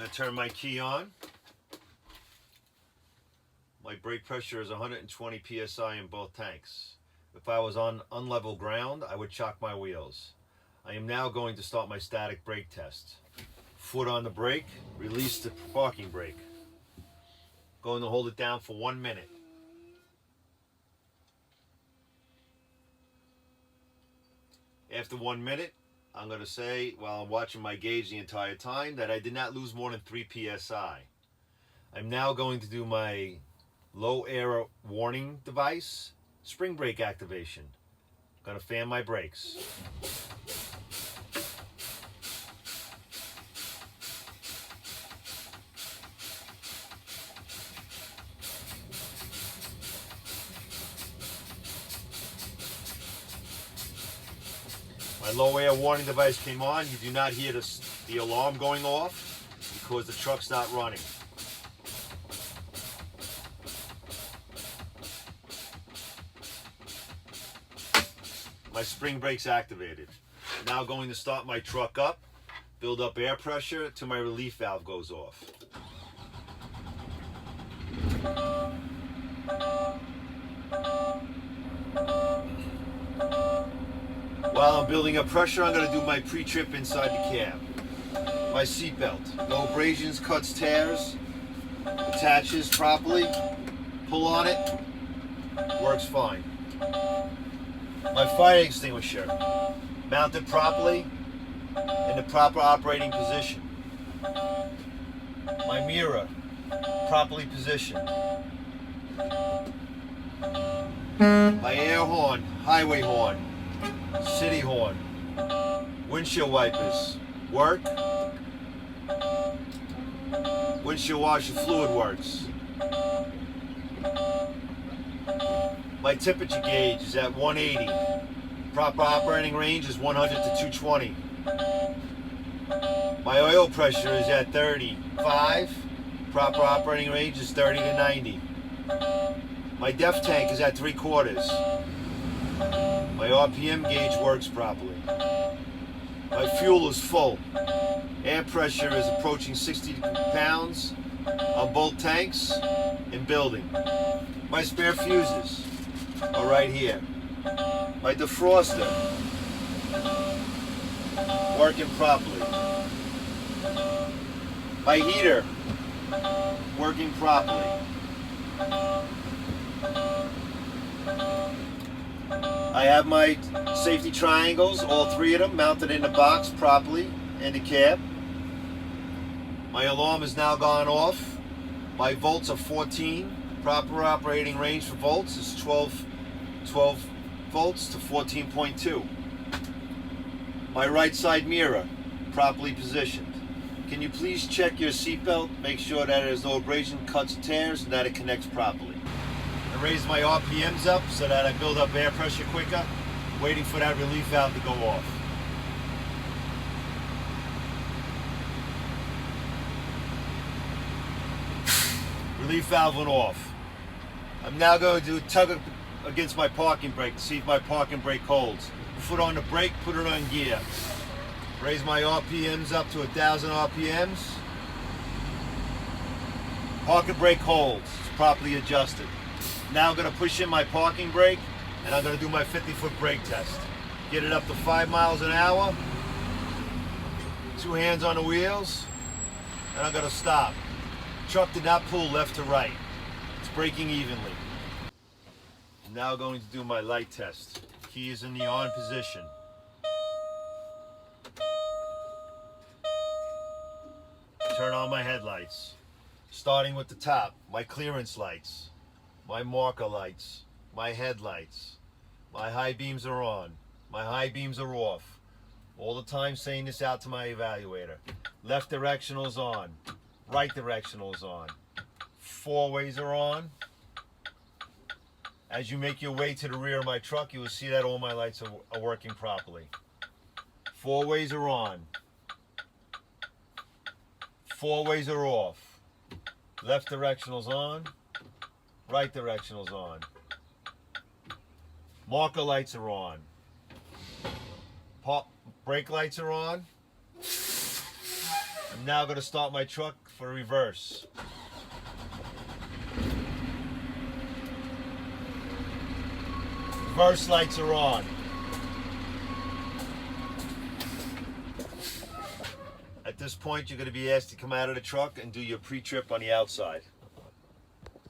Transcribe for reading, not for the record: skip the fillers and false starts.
going to turn my key on. My brake pressure is 120 psi in both tanks. If I was on unlevel ground, I would chock my wheels. I am now going to start my static brake test. Foot on the brake, release the parking brake. Going to hold it down for 1 minute. After 1 minute, I'm going to say, while I'm watching my gauge the entire time, that I did not lose more than 3 psi. I'm now going to do my low air warning device, spring brake activation. I'm going to fan my brakes. My low air warning device came on. You do not hear the alarm going off because the truck's not running. My spring brake's activated. I'm now going to start my truck up, build up air pressure till my relief valve goes off. While I'm building up pressure, I'm going to do my pre-trip inside the cab. My seatbelt, no abrasions, cuts, tears, attaches properly, pull on it, works fine. My fire extinguisher, mounted properly in the proper operating position. My mirror, properly positioned. My air horn, highway horn, city horn, windshield wipers work, windshield washer fluid works. My temperature gauge is at 180. Proper operating range is 100 to 220. My oil pressure is at 35. Proper operating range is 30 to 90. My def tank is at 3/4. My RPM gauge works properly. My fuel is full. Air pressure is approaching 60 pounds on both tanks and building. My spare fuses are right here. My defroster working properly. My heater working properly. I have my safety triangles, all 3 of them, mounted in the box properly in the cab. My alarm has now gone off. My volts are 14. Proper operating range for volts is 12 volts to 14.2. My right side mirror, properly positioned. Can you please check your seatbelt, make sure that there's no abrasion, cuts, tears, and that it connects properly. I raise my RPMs up so that I build up air pressure quicker, waiting for that relief valve to go off. Relief valve went off. I'm now going to do a tug against my parking brake to see if my parking brake holds. Foot on the brake, put it on gear. Raise my RPMs up to 1,000 RPMs. Parking brake holds, it's properly adjusted. Now I'm going to push in my parking brake and I'm going to do my 50-foot brake test. Get it up to 5 miles an hour. 2 hands on the wheels. And I'm going to stop. Truck did not pull left to right. It's braking evenly. I'm now going to do my light test. Key is in the on position. Turn on my headlights. Starting with the top, my clearance lights, my marker lights, my headlights. My high beams are on. My high beams are off. All the time saying this out to my evaluator. Left directional is on. Right directional is on. 4 ways are on. As you make your way to the rear of my truck, you will see that all my lights are working properly. 4 ways are on. 4 ways are off. Left directional's on. Right directional's on. Marker lights are on. Brake lights are on. I'm now going to start my truck for reverse. Reverse lights are on. At this point, you're going to be asked to come out of the truck and do your pre-trip on the outside.